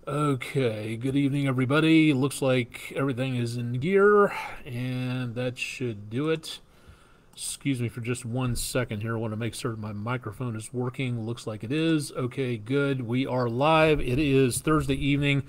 Okay, good evening, everybody. Looks like everything is in gear, and that should do it. Excuse me for just 1 second here. I want to make certain my microphone is working. Looks like it is. Okay, good. We are live. It is Thursday evening,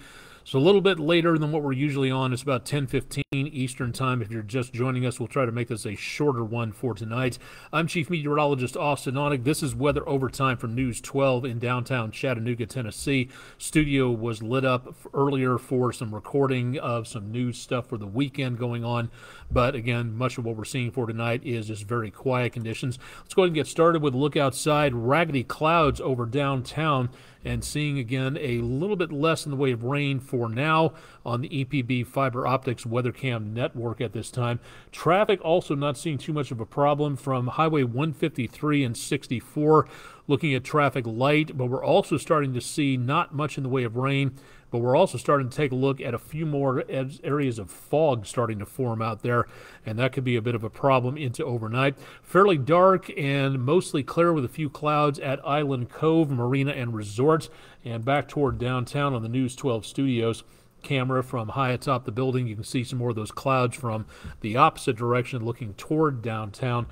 so a little bit later than what we're usually on. It's about 10:15 Eastern Time. If you're just joining us, we'll try to make this a shorter one for tonight. I'm Chief Meteorologist Austin Onig. This is Weather Overtime from News 12 in downtown Chattanooga, Tennessee. Studio was lit up earlier for some recording of some news stuff for the weekend going on. But again, much of what we're seeing for tonight is just very quiet conditions. Let's go ahead and get started with a look outside. Raggedy clouds over downtown, and seeing again a little bit less in the way of rain for now on the EPB fiber optics WeatherCam network at this time. Traffic also not seeing too much of a problem from Highway 153 and 64. Looking at traffic light, but we're also starting to see not much in the way of rain, but we're also starting to take a look at a few more areas of fog starting to form out there, and that could be a bit of a problem into overnight. Fairly dark and mostly clear with a few clouds at Island Cove Marina and Resort, and back toward downtown on the News 12 studios camera from high atop the building. You can see some more of those clouds from the opposite direction looking toward downtown.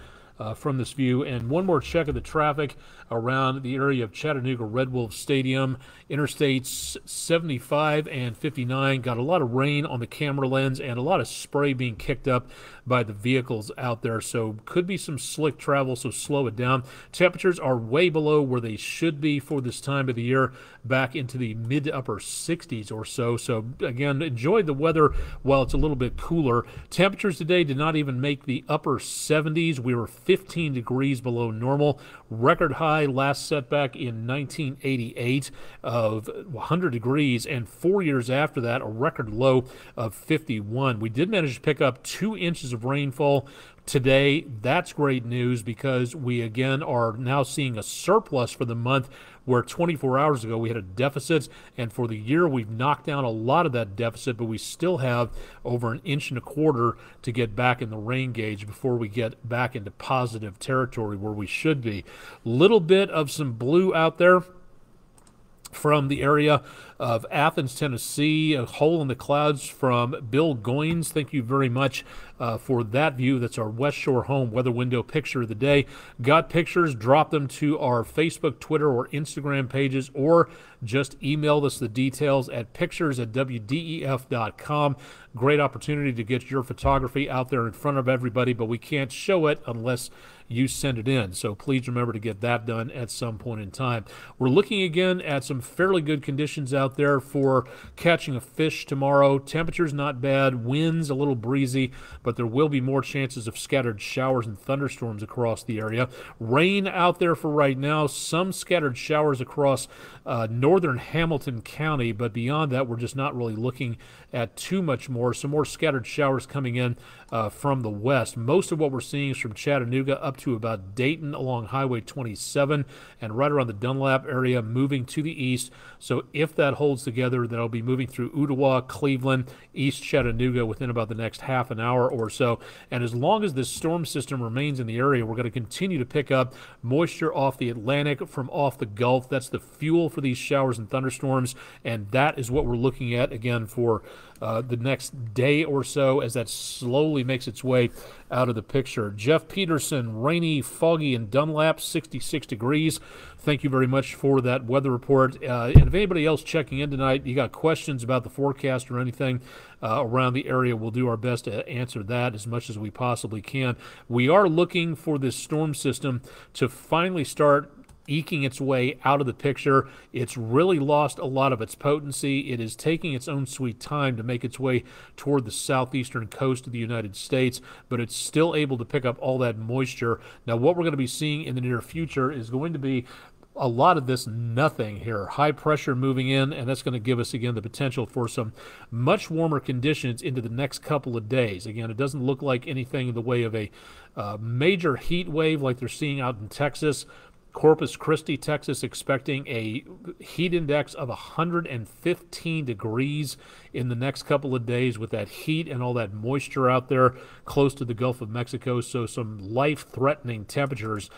From this view. And one more check of the traffic around the area of Chattanooga Red Wolf Stadium. Interstates 75 and 59 got a lot of rain on the camera lens and a lot of spray being kicked up by the vehicles out there, so could be some slick travel, so slow it down. Temperatures are way below where they should be for this time of the year, back into the mid to upper 60s or so. So again, enjoy the weather while it's a little bit cooler. Temperatures today did not even make the upper 70s. We were 15 degrees below normal. Record high last setback in 1988 of 100 degrees, and 4 years after that, a record low of 51. We did manage to pick up 2 inches of rainfall today. That's great news because we again are now seeing a surplus for the month, where 24 hours ago we had a deficit, and for the year we've knocked down a lot of that deficit, but we still have over 1.25 inches to get back in the rain gauge before we get back into positive territory where we should be. Little bit of some blue out there from the area of Athens, Tennessee, a hole in the clouds from Bill Goins. Thank you very much for that view. That's our West Shore Home weather window picture of the day. Got pictures? Drop them to our Facebook, Twitter, or Instagram pages, or just email us the details at pictures@wdef.com. Great opportunity to get your photography out there in front of everybody, but we can't show it unless you send it in. So please remember to get that done at some point in time. We're looking again at some fairly good conditions out there for catching a fish tomorrow. Temperatures not bad, winds a little breezy, but there will be more chances of scattered showers and thunderstorms across the area. Rain out there for right now, some scattered showers across northern Hamilton County, but beyond that, we're just not really looking at too much more. Some more scattered showers coming in from the west. Most of what we're seeing is from Chattanooga up to about Dayton along Highway 27 and right around the Dunlap area, moving to the east. So if that holds together, then it'll be moving through Ottawa, Cleveland, East Chattanooga within about the next half an hour or so. And as long as this storm system remains in the area, we're going to continue to pick up moisture off the Atlantic from off the Gulf. That's the fuel for these showers and thunderstorms, and that is what we're looking at again for the next day or so as that slowly makes its way out of the picture. Jeff Peterson, rainy, foggy in Dunlap, 66 degrees. Thank you very much for that weather report. And if anybody else checking in tonight, you got questions about the forecast or anything around the area, we'll do our best to answer that as much as we possibly can. We are looking for this storm system to finally start eking its way out of the picture. It's really lost a lot of its potency. It is taking its own sweet time to make its way toward the southeastern coast of the United States, but it's still able to pick up all that moisture. Now, what we're going to be seeing in the near future is going to be a lot of this nothing here. High pressure moving in, and that's going to give us, again, the potential for some much warmer conditions into the next couple of days. Again, it doesn't look like anything in the way of a major heat wave like they're seeing out in Texas, Corpus Christi, Texas, expecting a heat index of 115 degrees in the next couple of days with that heat and all that moisture out there close to the Gulf of Mexico. So some life-threatening temperatures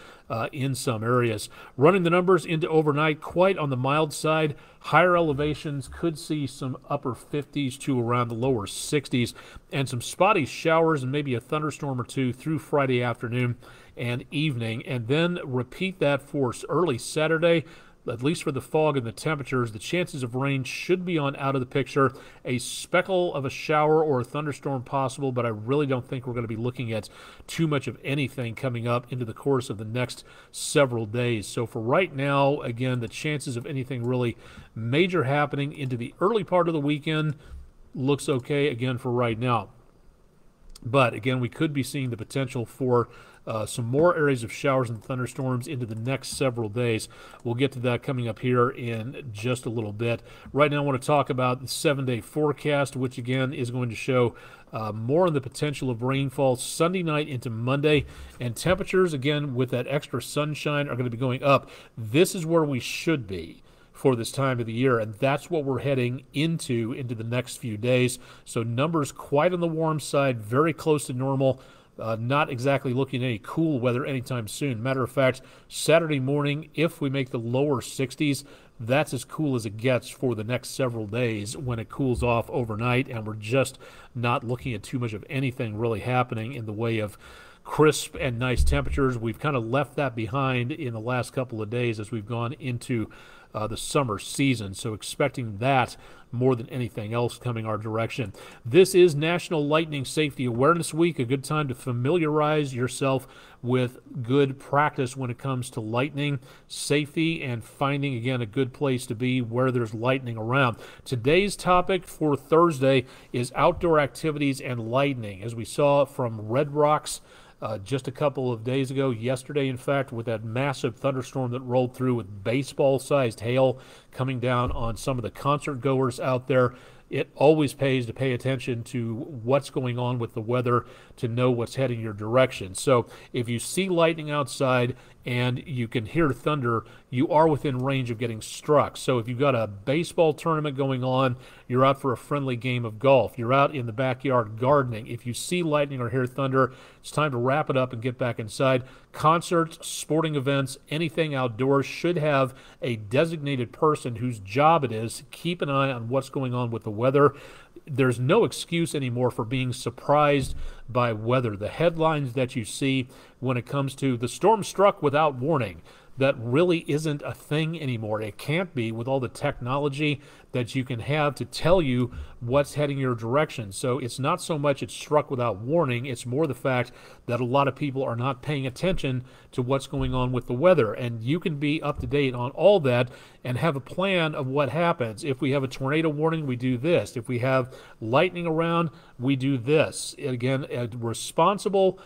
in some areas. Running the numbers into overnight, quite on the mild side. Higher elevations could see some upper 50s to around the lower 60s, and some spotty showers and maybe a thunderstorm or two through Friday afternoon and evening, and then repeat that for early Saturday. At least for the fog and the temperatures, the chances of rain should be on out of the picture. A speckle of a shower or a thunderstorm possible, but I really don't think we're going to be looking at too much of anything coming up into the course of the next several days. So for right now, again, the chances of anything really major happening into the early part of the weekend looks okay again for right now. But again, we could be seeing the potential for some more areas of showers and thunderstorms into the next several days. We'll get to that coming up here in just a little bit. Right now I want to talk about the 7-day forecast, which again is going to show more on the potential of rainfall Sunday night into Monday. And temperatures, again, with that extra sunshine, are going to be going up. This is where we should be for this time of the year, and that's what we're heading into the next few days. So numbers quite on the warm side, very close to normal. Not exactly looking at any cool weather anytime soon. Matter of fact, Saturday morning, if we make the lower 60s, that's as cool as it gets for the next several days when it cools off overnight, and we're just not looking at too much of anything really happening in the way of crisp and nice temperatures. We've kind of left that behind in the last couple of days as we've gone into the summer season, so expecting that more than anything else coming our direction. This is National Lightning Safety Awareness Week, a good time to familiarize yourself with good practice when it comes to lightning safety and finding, again, a good place to be where there's lightning around. Today's topic for Thursday is outdoor activities and lightning. As we saw from Red Rocks just a couple of days ago, yesterday in fact, with that massive thunderstorm that rolled through with baseball-sized hail coming down on some of the concert goers out there. It always pays to pay attention to what's going on with the weather to know what's heading your direction. So if you see lightning outside and you can hear thunder, you are within range of getting struck. So if you've got a baseball tournament going on, you're out for a friendly game of golf, you're out in the backyard gardening, if you see lightning or hear thunder, it's time to wrap it up and get back inside. Concerts, sporting events, anything outdoors should have a designated person whose job it is to keep an eye on what's going on with the weather. There's no excuse anymore for being surprised by weather. The headlines that you see when it comes to the storm struck without warning, that really isn't a thing anymore. It can't be with all the technology that you can have to tell you what's heading your direction. So it's not so much it's struck without warning, it's more the fact that a lot of people are not paying attention to what's going on with the weather. And you can be up to date on all that and have a plan of what happens. If we have a tornado warning, we do this. If we have lightning around, we do this. Again, a responsible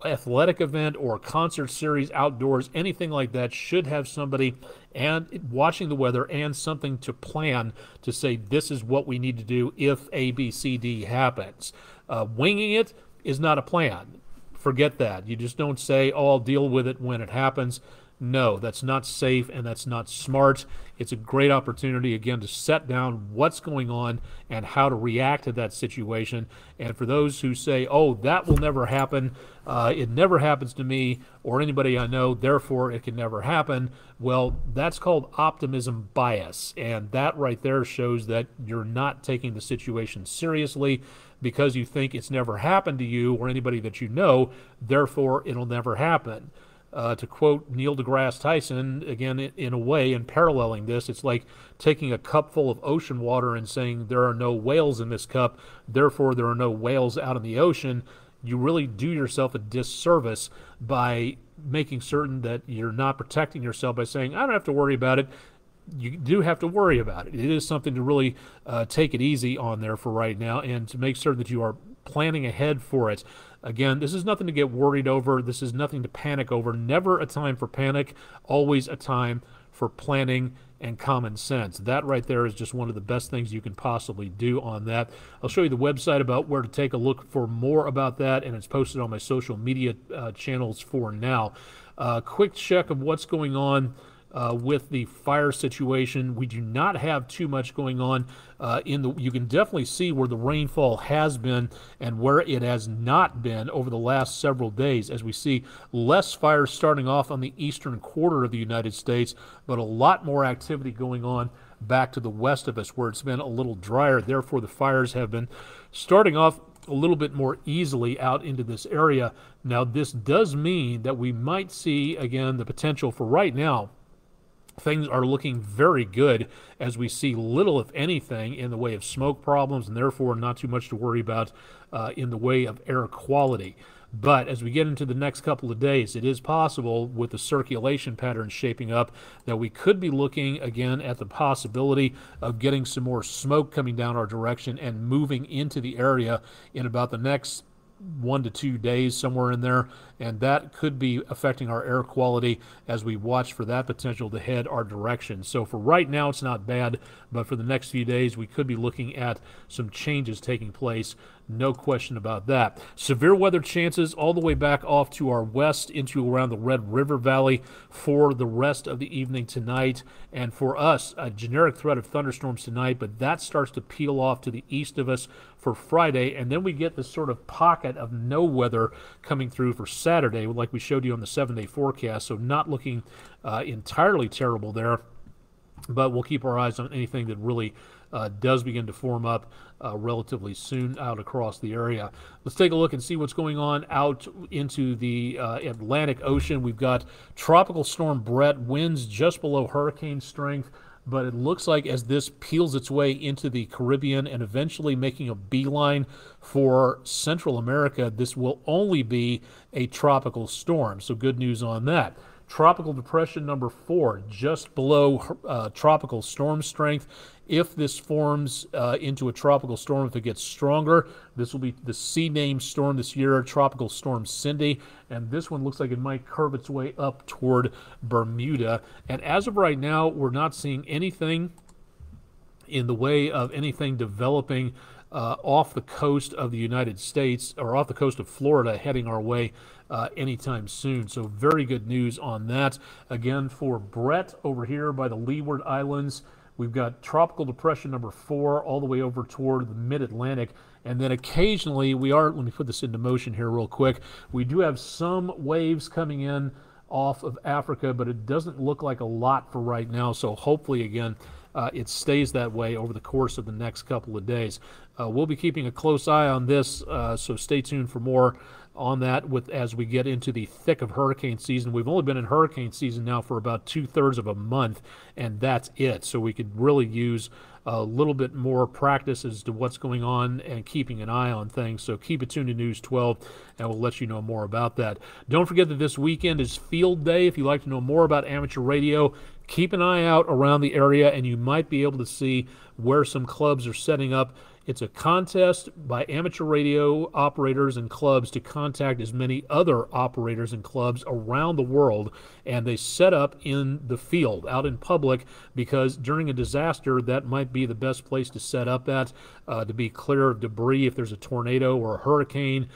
athletic event or concert series outdoors, anything like that, should have somebody and watching the weather and something to plan to say this is what we need to do if A, B, C, D happens. Winging it is not a plan. Forget that. You just don't say, oh, I'll deal with it when it happens. No, that's not safe and that's not smart. It's a great opportunity, again, to set down what's going on and how to react to that situation. And for those who say, oh, that will never happen, it never happens to me or anybody I know, therefore it can never happen, well, that's called optimism bias. And that right there shows that you're not taking the situation seriously because you think it's never happened to you or anybody that you know, therefore it'll never happen. To quote Neil deGrasse Tyson, again, in a way, in paralleling this, it's like taking a cup full of ocean water and saying there are no whales in this cup, therefore there are no whales out in the ocean. You really do yourself a disservice by making certain that you're not protecting yourself by saying, I don't have to worry about it. You do have to worry about it. It is something to really take it easy on there for right now and to make sure that you are planning ahead for it. Again, this is nothing to get worried over. This is nothing to panic over. Never a time for panic, always a time for planning and common sense. That right there is just one of the best things you can possibly do on that. I'll show you the website about where to take a look for more about that, and it's posted on my social media channels for now. Quick check of what's going on with the fire situation. We do not have too much going on you can definitely see where the rainfall has been and where it has not been over the last several days, as we see less fires starting off on the eastern quarter of the United States, but a lot more activity going on back to the west of us where it's been a little drier. Therefore, the fires have been starting off a little bit more easily out into this area. Now, this does mean that we might see, again, the potential for right now. Things are looking very good as we see little, if anything, in the way of smoke problems, and therefore not too much to worry about in the way of air quality. But as we get into the next couple of days, it is possible, with the circulation pattern shaping up, that we could be looking again at the possibility of getting some more smoke coming down our direction and moving into the area in about the next 1 to 2 days, somewhere in there, and that could be affecting our air quality as we watch for that potential to head our direction. So for right now, it's not bad, but for the next few days, we could be looking at some changes taking place. No question about that. Severe weather chances all the way back off to our west into around the Red River Valley for the rest of the evening tonight. And for us, a generic threat of thunderstorms tonight, but that starts to peel off to the east of us for Friday. And then we get this sort of pocket of no weather coming through for Saturday, like we showed you on the 7-day forecast. So not looking entirely terrible there. But we'll keep our eyes on anything that really does begin to form up relatively soon out across the area. Let's take a look and see what's going on out into the Atlantic Ocean. We've got Tropical Storm Brett, winds just below hurricane strength, but it looks like as this peels its way into the Caribbean and eventually making a beeline for Central America, this will only be a tropical storm. So good news on that. Tropical Depression number 4, just below tropical storm strength. If this forms into a tropical storm, if it gets stronger, this will be the C-named storm this year, Tropical Storm Cindy. And this one looks like it might curve its way up toward Bermuda. And as of right now, we're not seeing anything in the way of anything developing off the coast of the United States or off the coast of Florida heading our way anytime soon. So very good news on that. Again, for Brett over here by the Leeward Islands, we've got Tropical Depression number 4 all the way over toward the mid-Atlantic. And then occasionally let me put this into motion here real quick. We do have some waves coming in off of Africa, but it doesn't look like a lot for right now. So hopefully, again, it stays that way over the course of the next couple of days. We'll be keeping a close eye on this, so stay tuned for more on that as we get into the thick of hurricane season. We've only been in hurricane season now for about 2/3 of a month, and that's it. So we could really use a little bit more practice as to what's going on and keeping an eye on things. So keep it tuned to News 12, and we'll let you know more about that. Don't forget that this weekend is Field Day. If you'd like to know more about amateur radio, keep an eye out around the area, and you might be able to see where some clubs are setting up. It's a contest by amateur radio operators and clubs to contact as many other operators and clubs around the world, and they set up in the field, out in public, because during a disaster, that might be the best place to set up at, to be clear of debris if there's a tornado or a hurricane,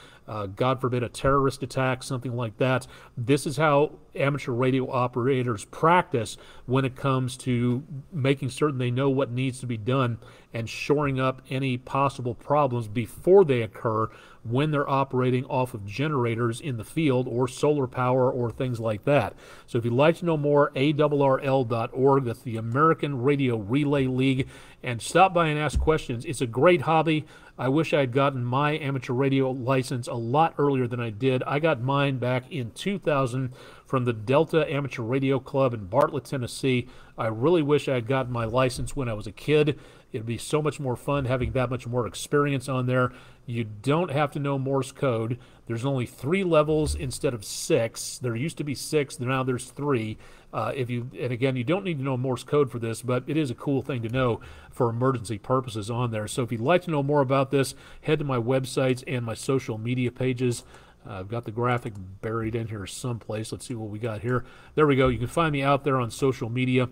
God forbid a terrorist attack, something like that. This is how amateur radio operators practice when it comes to making certain they know what needs to be done and shoring up any possible problems before they occur when they're operating off of generators in the field or solar power or things like that. So if you'd like to know more, ARRL.org, that's the American Radio Relay League, and stop by and ask questions. It's a great hobby. I wish I had gotten my amateur radio license a lot earlier than I did. I got mine back in 2000 from the Delta Amateur Radio Club in Bartlett, Tennessee. I really wish I had gotten my license when I was a kid. It'd be so much more fun having that much more experience on there. You don't have to know Morse code. There's only 3 levels instead of 6. There used to be 6, now there's 3. And again, you don't need to know Morse code for this, but it is a cool thing to know for emergency purposes on there. So if you'd like to know more about this, head to my websites and my social media pages. I've got the graphic buried in here someplace. Let's see what we got here. There we go. You can find me out there on social media,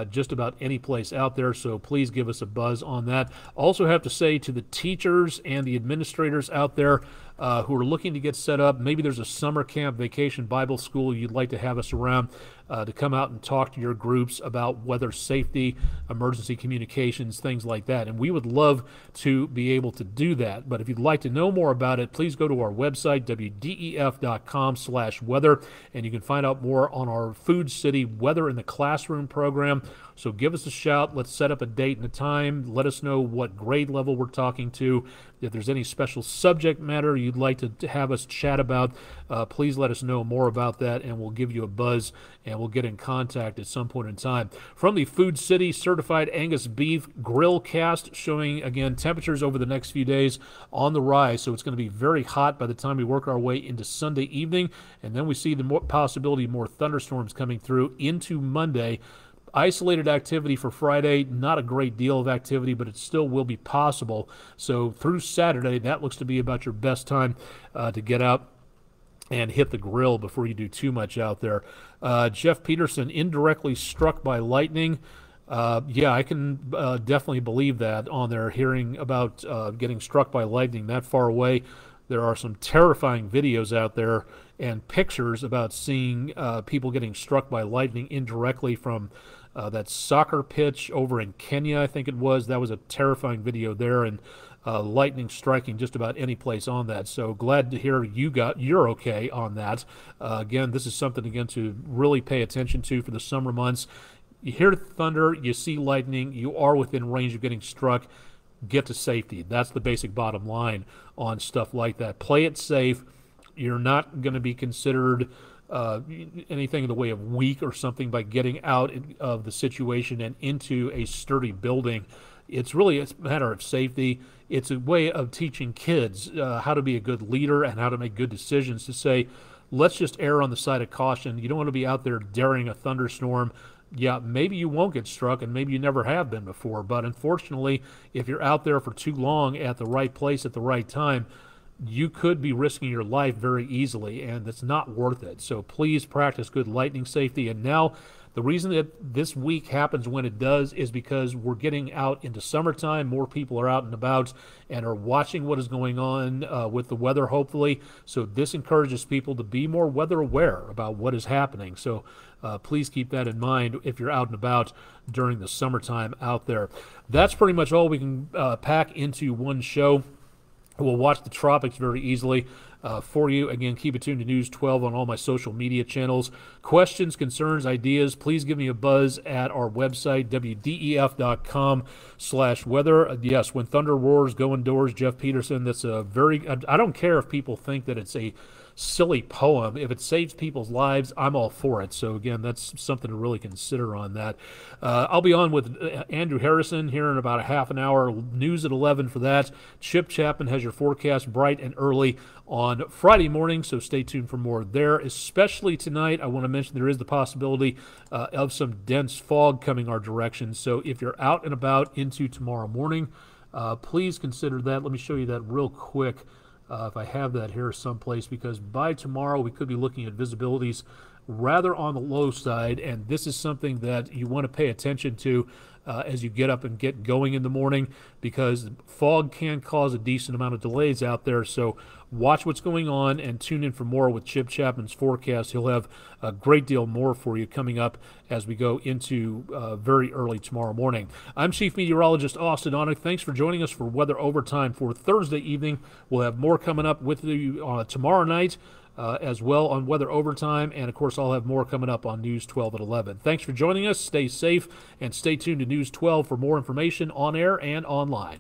just about any place out there, so please give us a buzz on that. Also have to say to the teachers and the administrators out there who are looking to get set up, maybe there's a summer camp, vacation, Bible school you'd like to have us around to come out and talk to your groups about weather safety, emergency communications, things like that. And we would love to be able to do that. But if you'd like to know more about it, please go to our website, wdef.com/weather, and you can find out more on our Food City Weather in the Classroom program. So give us a shout. Let's set up a date and a time. Let us know what grade level we're talking to. If there's any special subject matter you'd like to have us chat about, please let us know more about that, and we'll give you a buzz, and we'll get in contact at some point in time. From the Food City Certified Angus Beef Grill Cast, showing, again, temperatures over the next few days on the rise. So it's going to be very hot by the time we work our way into Sunday evening, and then we see the possibility of more thunderstorms coming through into Monday. Isolated activity for Friday, not a great deal of activity, but it still will be possible. So through Saturday, that looks to be about your best time to get out and hit the grill before you do too much out there. Jeff Peterson, indirectly struck by lightning. Yeah, I can definitely believe that on there, hearing about getting struck by lightning that far away. There are some terrifying videos out there and pictures about seeing people getting struck by lightning indirectly from that soccer pitch over in Kenya, I think it was. That was a terrifying video there, and lightning striking just about any place on that. So glad to hear you're okay on that. Again, this is something, again, to really pay attention to for the summer months. You hear thunder, you see lightning, you are within range of getting struck. Get to safety. That's the basic bottom line on stuff like that. Play it safe. You're not going to be considered anything in the way of weak or something by getting out of the situation and into a sturdy building. It's really a matter of safety. It's a way of teaching kids how to be a good leader and how to make good decisions, to say, let's just err on the side of caution. You don't want to be out there daring a thunderstorm. Yeah, maybe you won't get struck, and maybe you never have been before, but unfortunately, if you're out there for too long at the right place at the right time, you could be risking your life very easily, and it's not worth it. So please practice good lightning safety. And now, the reason that this week happens when it does is because we're getting out into summertime. More people are out and about and are watching what is going on with the weather, hopefully. So this encourages people to be more weather aware about what is happening. So please keep that in mind if you're out and about during the summertime out there. That's pretty much all we can pack into one show. We'll watch the tropics very easily for you. Again, keep it tuned to News 12 on all my social media channels. Questions, concerns, ideas, please give me a buzz at our website, wdef.com/weather. Yes, when thunder roars, go indoors. Jeff Peterson, that's a very, I don't care if people think that it's a silly poem. If it saves people's lives, I'm all for it. So again, that's something to really consider on that. I'll be on with Andrew Harrison here in about a half an hour. News at 11 for that. Chip Chapman has your forecast bright and early on Friday morning, so stay tuned for more there. Especially tonight, I want to mention there is the possibility of some dense fog coming our direction. So if you're out and about into tomorrow morning, please consider that. Let me show you that real quick. If I have that here someplace, because by tomorrow we could be looking at visibilities rather on the low side, and this is something that you want to pay attention to as you get up and get going in the morning, because fog can cause a decent amount of delays out there. So watch what's going on and tune in for more with Chip Chapman's forecast. He'll have a great deal more for you coming up as we go into very early tomorrow morning. I'm Chief Meteorologist Austin Onek. Thanks for joining us for Weather Overtime for Thursday evening. We'll have more coming up with you tomorrow night as well on Weather Overtime, and of course I'll have more coming up on News 12 at 11. Thanks for joining us. Stay safe and stay tuned to News 12 for more information on air and online.